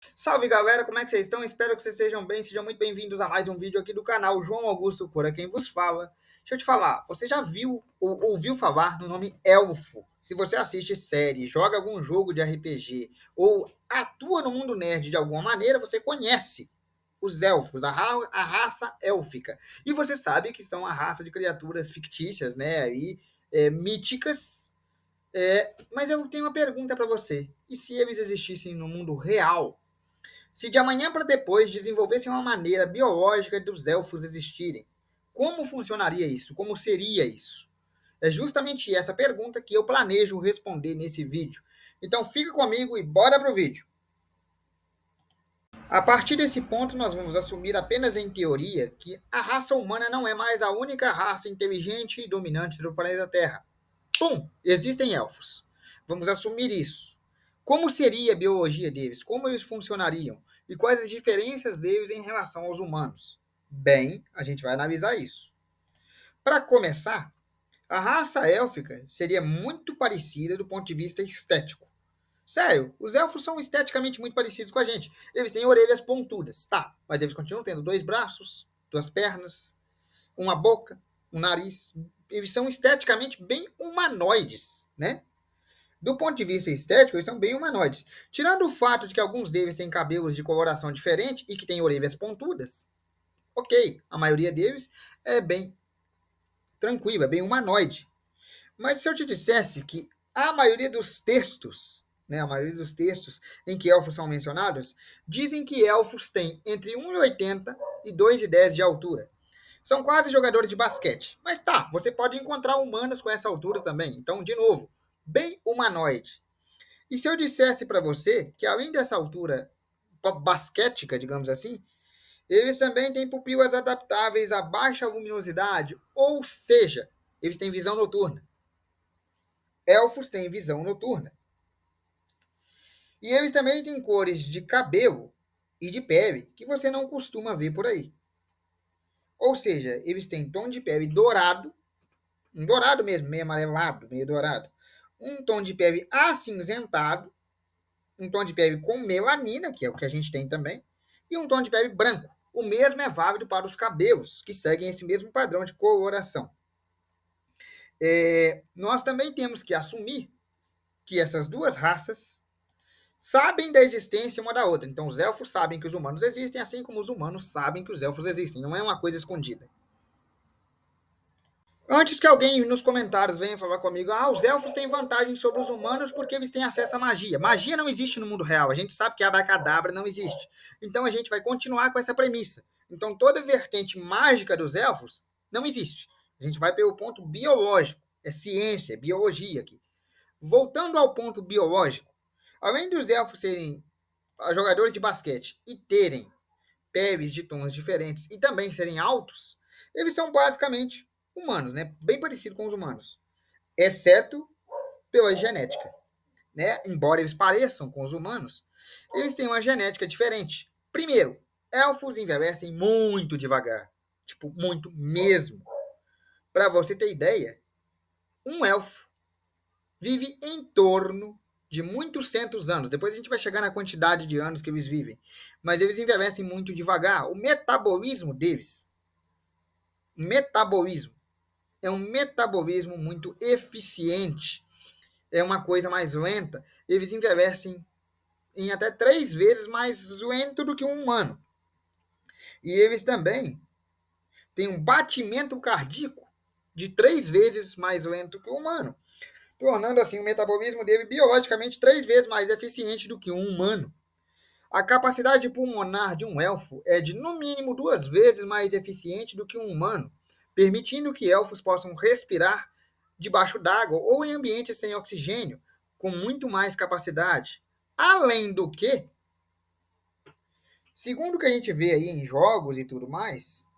Salve galera, como é que vocês estão? Espero que vocês estejam bem, sejam muito bem-vindos a mais um vídeo aqui do canal João Augusto Cura, quem vos fala. Deixa eu te falar, você já viu ou ouviu falar no nome Elfo? Se você assiste série, joga algum jogo de RPG ou atua no mundo nerd de alguma maneira, você conhece os elfos, a raça élfica. E você sabe que são a raça de criaturas fictícias, né? Míticas. Mas eu tenho uma pergunta para você. E se eles existissem no mundo real? Se de amanhã para depois desenvolvessem uma maneira biológica dos elfos existirem, como funcionaria isso? Como seria isso? É justamente essa pergunta que eu planejo responder nesse vídeo. Então fica comigo e bora pro vídeo. A partir desse ponto, nós vamos assumir apenas em teoria que a raça humana não é mais a única raça inteligente e dominante do planeta Terra. Pum! Existem elfos. Vamos assumir isso. Como seria a biologia deles? Como eles funcionariam? E quais as diferenças deles em relação aos humanos? Bem, a gente vai analisar isso. Para começar, a raça élfica seria muito parecida do ponto de vista estético. Sério, os elfos são esteticamente muito parecidos com a gente. Eles têm orelhas pontudas, tá, mas eles continuam tendo dois braços, duas pernas, uma boca, um nariz. Eles são esteticamente bem humanoides, né? Do ponto de vista estético, eles são bem humanoides. Tirando o fato de que alguns deles têm cabelos de coloração diferente e que têm orelhas pontudas, ok, a maioria deles é bem tranquila, é bem humanoide. Mas se eu te dissesse que a maioria dos textos, né, a maioria dos textos em que elfos são mencionados, dizem que elfos têm entre 1,80 e 2,10 de altura. São quase jogadores de basquete. Mas tá, você pode encontrar humanos com essa altura também. Então, de novo, bem humanoide. E se eu dissesse para você que além dessa altura basquética, digamos assim, eles também têm pupilas adaptáveis a baixa luminosidade, ou seja, eles têm visão noturna. Elfos têm visão noturna. E eles também têm cores de cabelo e de pele que você não costuma ver por aí. Ou seja, eles têm tom de pele dourado, um dourado mesmo, meio amarelado, meio dourado. Um tom de pele acinzentado, um tom de pele com melanina, que é o que a gente tem também, e um tom de pele branco. O mesmo é válido para os cabelos, que seguem esse mesmo padrão de coloração. Nós também temos que assumir que essas duas raças sabem da existência uma da outra. Então, os elfos sabem que os humanos existem, assim como os humanos sabem que os elfos existem. Não é uma coisa escondida. Antes que alguém nos comentários venha falar comigo, os elfos têm vantagem sobre os humanos porque eles têm acesso à magia. Magia não existe no mundo real. A gente sabe que a abracadabra não existe. Então a gente vai continuar com essa premissa. Então toda vertente mágica dos elfos não existe. A gente vai pelo ponto biológico. É ciência, é biologia aqui. Voltando ao ponto biológico, além dos elfos serem jogadores de basquete e terem peles de tons diferentes e também serem altos, eles são basicamente humanos, né? Bem parecido com os humanos, exceto pela genética, né? Embora eles pareçam com os humanos, eles têm uma genética diferente. Primeiro, elfos envelhecem muito devagar, tipo, muito mesmo. Para você ter ideia, um elfo vive em torno de muitos centos anos. Depois a gente vai chegar na quantidade de anos que eles vivem. Mas eles envelhecem muito devagar. O metabolismo deles, metabolismo, é um metabolismo muito eficiente. É uma coisa mais lenta. Eles envelhecem em até 3 vezes mais lento do que um humano. E eles também têm um batimento cardíaco de 3 vezes mais lento que o humano, tornando assim o metabolismo dele biologicamente 3 vezes mais eficiente do que um humano. A capacidade pulmonar de um elfo é de no mínimo 2 vezes mais eficiente do que um humano, permitindo que elfos possam respirar debaixo d'água ou em ambientes sem oxigênio, com muito mais capacidade. Além do que, segundo o que a gente vê aí em jogos e tudo mais,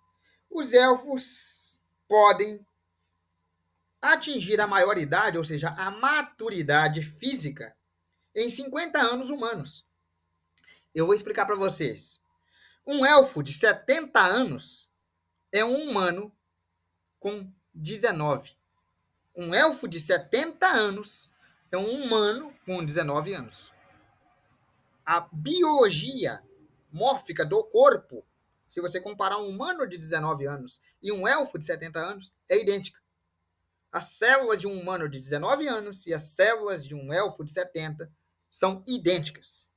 os elfos podem atingir a maioridade, ou seja, a maturidade física, em 50 anos humanos. Eu vou explicar para vocês. Um elfo de 70 anos é um humano com 19. Um elfo de 70 anos é um humano com 19 anos. a biologia mórfica do corpo, se você comparar um humano de 19 anos e um elfo de 70 anos, é idêntica. As células de um humano de 19 anos e as células de um elfo de 70 são idênticas.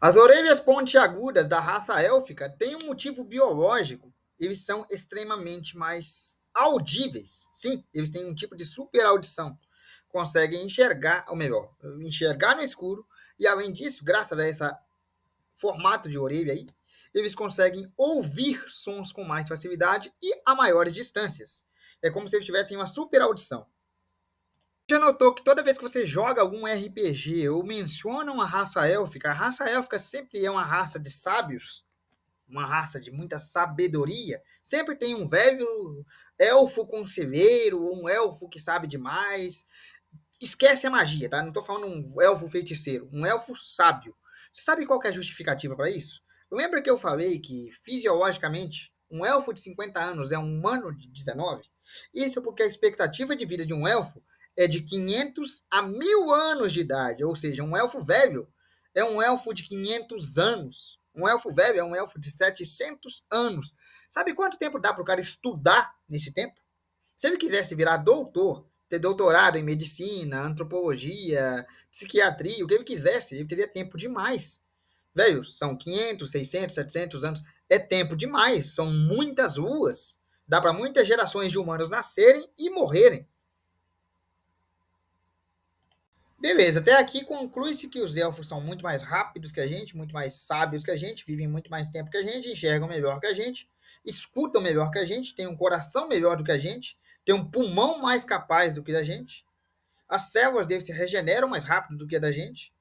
As orelhas pontiagudas da raça élfica têm um motivo biológico. Eles são extremamente mais audíveis. Sim, eles têm um tipo de super audição. Conseguem enxergar, ou melhor, enxergar no escuro. E além disso, graças a esse formato de orelha aí, eles conseguem ouvir sons com mais facilidade e a maiores distâncias. É como se eles tivessem uma super audição. Já notou que toda vez que você joga algum RPG ou menciona uma raça élfica, a raça élfica sempre é uma raça de sábios, uma raça de muita sabedoria. Sempre tem um velho elfo conselheiro, um elfo que sabe demais. Esquece a magia, tá? Não tô falando um elfo feiticeiro, um elfo sábio. Você sabe qual que é a justificativa para isso? Lembra que eu falei que, fisiologicamente, um elfo de 50 anos é um humano de 19? Isso porque a expectativa de vida de um elfo é de 500 a 1000 anos de idade, ou seja, um elfo velho é um elfo de 500 anos. Um elfo velho é um elfo de 700 anos. Sabe quanto tempo dá para o cara estudar nesse tempo? Se ele quisesse virar doutor, ter doutorado em medicina, antropologia, psiquiatria, o que ele quisesse, ele teria tempo demais. Velho, são 500, 600, 700 anos. É tempo demais. São muitas luas. Dá para muitas gerações de humanos nascerem e morrerem. Beleza, até aqui conclui-se que os elfos são muito mais rápidos que a gente, muito mais sábios que a gente, vivem muito mais tempo que a gente, enxergam melhor que a gente, escutam melhor que a gente, têm um coração melhor do que a gente, têm um pulmão mais capaz do que a gente. As células deles se regeneram mais rápido do que a da gente.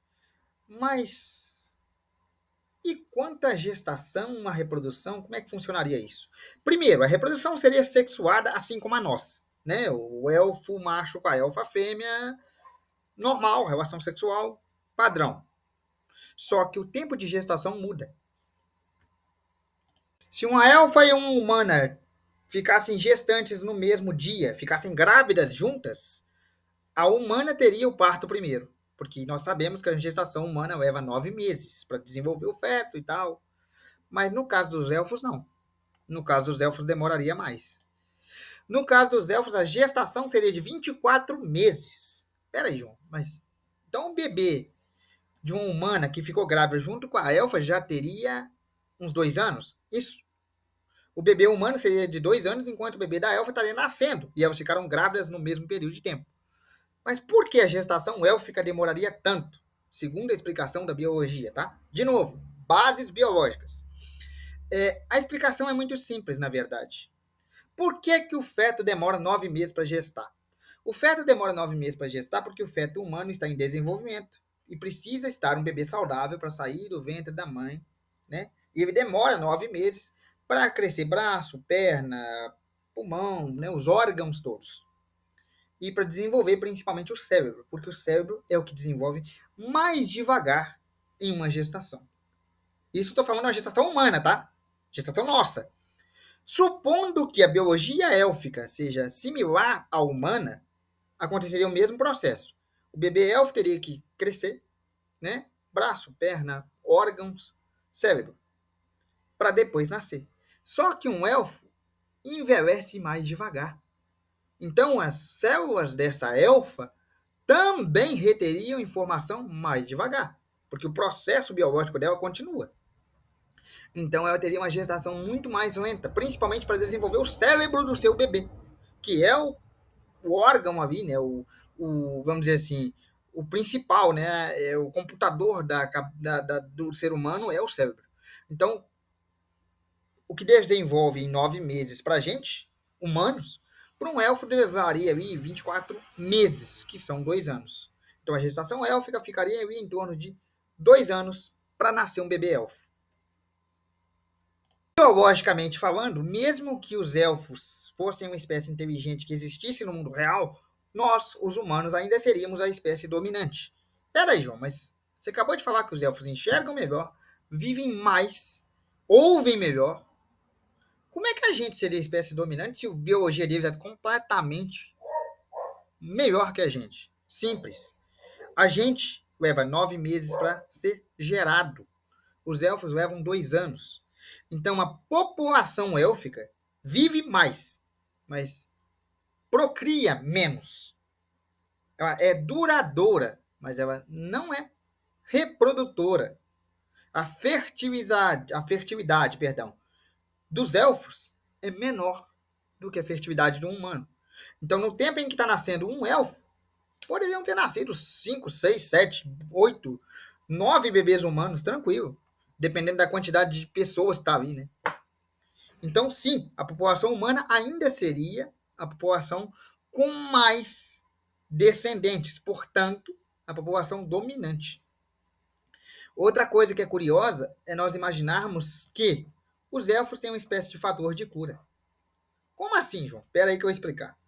Mas e quanto à gestação, à reprodução, como é que funcionaria isso? Primeiro, a reprodução seria sexuada assim como a nossa, né? O elfo macho com a elfa fêmea, normal, relação sexual padrão. Só que o tempo de gestação muda. Se uma elfa e uma humana ficassem gestantes no mesmo dia, ficassem grávidas juntas, a humana teria o parto primeiro. Porque nós sabemos que a gestação humana leva 9 meses para desenvolver o feto e tal. Mas no caso dos elfos, não. No caso dos elfos, demoraria mais. No caso dos elfos, a gestação seria de 24 meses. Pera aí, João, mas então o bebê de uma humana que ficou grávida junto com a elfa já teria uns 2 anos? Isso. O bebê humano seria de 2 anos, enquanto o bebê da elfa estaria nascendo. E elas ficaram grávidas no mesmo período de tempo. Mas por que a gestação élfica demoraria tanto? Segundo a explicação da biologia, tá? De novo, bases biológicas. A explicação é muito simples, na verdade. Por que, que o feto demora 9 meses para gestar? O feto demora 9 meses para gestar porque o feto humano está em desenvolvimento e precisa estar um bebê saudável para sair do ventre da mãe, né? E ele demora 9 meses para crescer braço, perna, pulmão, né? Os órgãos todos. E para desenvolver principalmente o cérebro, porque o cérebro é o que desenvolve mais devagar em uma gestação. Isso estou falando de uma gestação humana, tá? Gestação nossa. Supondo que a biologia élfica seja similar à humana, aconteceria o mesmo processo. O bebê élfico teria que crescer, né? Braço, perna, órgãos, cérebro, para depois nascer. Só que um elfo envelhece mais devagar. Então, as células dessa elfa também reteriam informação mais devagar, porque o processo biológico dela continua. Então, ela teria uma gestação muito mais lenta, principalmente para desenvolver o cérebro do seu bebê, que é o órgão ali, né? Vamos dizer assim, o principal, né? É o computador do ser humano é o cérebro. Então, o que desenvolve em 9 meses para a gente, humanos, para um elfo levaria ali 24 meses, que são 2 anos. Então, a gestação élfica ficaria ali em torno de 2 anos para nascer um bebê elfo. Biologicamente falando, mesmo que os elfos fossem uma espécie inteligente que existisse no mundo real, nós, os humanos, ainda seríamos a espécie dominante. Pera aí, João, mas você acabou de falar que os elfos enxergam melhor, vivem mais, ouvem melhor. Como é que a gente seria a espécie dominante se a biologia deles é completamente melhor que a gente? Simples. A gente leva 9 meses para ser gerado. Os elfos levam 2 anos. Então, a população élfica vive mais, mas procria menos. Ela é duradoura, mas ela não é reprodutora. A fertilidade, perdão, dos elfos é menor do que a fertilidade do humano. Então, no tempo em que está nascendo um elfo, poderiam ter nascido 5, 6, 7, 8, 9 bebês humanos, tranquilo. Dependendo da quantidade de pessoas que está ali, né? Então, sim, a população humana ainda seria a população com mais descendentes, portanto, a população dominante. Outra coisa que é curiosa é nós imaginarmos que os elfos têm uma espécie de fator de cura. Como assim, João? Espera aí que eu vou explicar.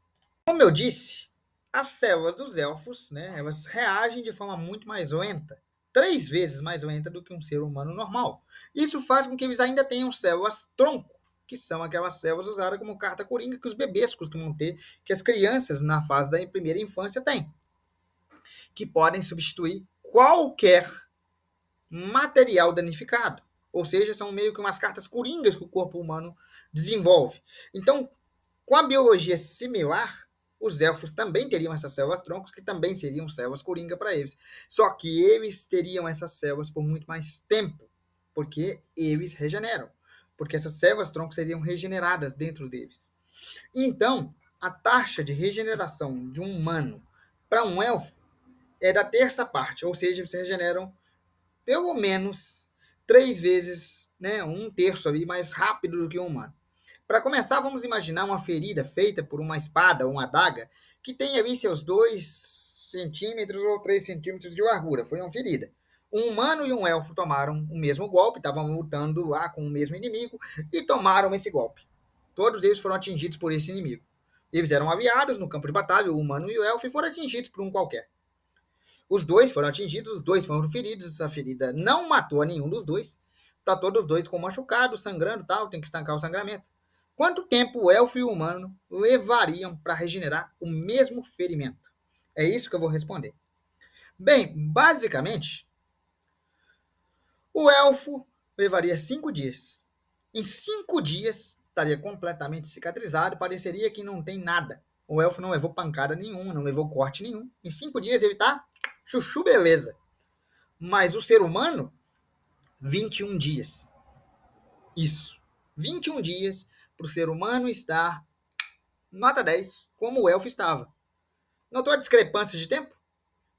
Como eu disse, as células dos elfos, né, elas reagem de forma muito mais lenta, 3 vezes mais lenta do que um ser humano normal. Isso faz com que eles ainda tenham células tronco, que são aquelas células usadas como carta coringa que os bebês costumam ter, que as crianças na fase da primeira infância têm, que podem substituir qualquer material danificado. Ou seja, são meio que umas cartas coringas que o corpo humano desenvolve. Então, com a biologia similar, os elfos também teriam essas células troncos, que também seriam células coringa para eles. Só que eles teriam essas células por muito mais tempo, porque eles regeneram. Porque essas células troncos seriam regeneradas dentro deles. Então, a taxa de regeneração de um humano para um elfo é da terça parte, ou seja, eles regeneram pelo menos 3 vezes, né, um terço ali, mais rápido do que um humano. Para começar, vamos imaginar uma ferida feita por uma espada ou uma adaga que tem ali seus 2 centímetros ou 3 centímetros de largura. Foi uma ferida. Um humano e um elfo tomaram o mesmo golpe, estavam lutando lá com o mesmo inimigo e tomaram esse golpe. Todos eles foram atingidos por esse inimigo. Eles eram aliados no campo de batalha, o humano e o elfo, e foram atingidos por um qualquer. Os dois foram atingidos, os dois foram feridos, a ferida não matou a nenhum dos dois. Tá todos os dois com machucado, sangrando e tal, tem que estancar o sangramento. Quanto tempo o elfo e o humano levariam para regenerar o mesmo ferimento? É isso que eu vou responder. Bem, basicamente, o elfo levaria 5 dias. Em 5 dias, estaria completamente cicatrizado, pareceria que não tem nada. O elfo não levou pancada nenhuma, não levou corte nenhum. Em 5 dias ele tá chuchu beleza. Mas o ser humano, 21 dias. Isso. 21 dias para o ser humano estar nota 10, como o elfo estava. Notou a discrepância de tempo?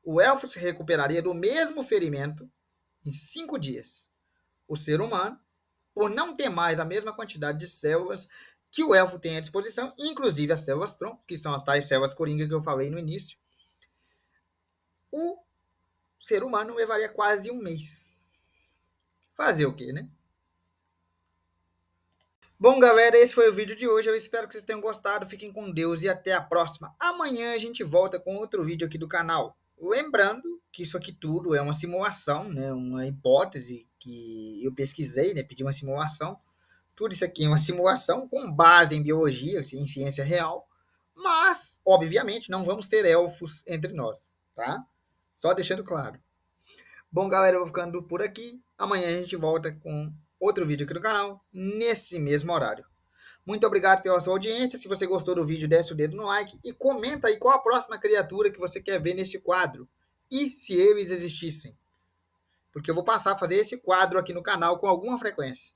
O elfo se recuperaria do mesmo ferimento em 5 dias. O ser humano, por não ter mais a mesma quantidade de células que o elfo tem à disposição, inclusive as células tronco, que são as tais células coringa que eu falei no início, o ser humano levaria quase um mês. Fazer o quê, né? Bom, galera, esse foi o vídeo de hoje. Eu espero que vocês tenham gostado. Fiquem com Deus e até a próxima. Amanhã a gente volta com outro vídeo aqui do canal. Lembrando que isso aqui tudo é uma simulação, né? Uma hipótese que eu pesquisei, né? Pedi uma simulação. Tudo isso aqui é uma simulação com base em biologia, em ciência real. Mas, obviamente, não vamos ter elfos entre nós, tá? Só deixando claro. Bom, galera, eu vou ficando por aqui. Amanhã a gente volta com outro vídeo aqui no canal, nesse mesmo horário. Muito obrigado pela sua audiência. Se você gostou do vídeo, desce o dedo no like e comenta aí qual a próxima criatura que você quer ver nesse quadro. E se eles existissem. Porque eu vou passar a fazer esse quadro aqui no canal com alguma frequência.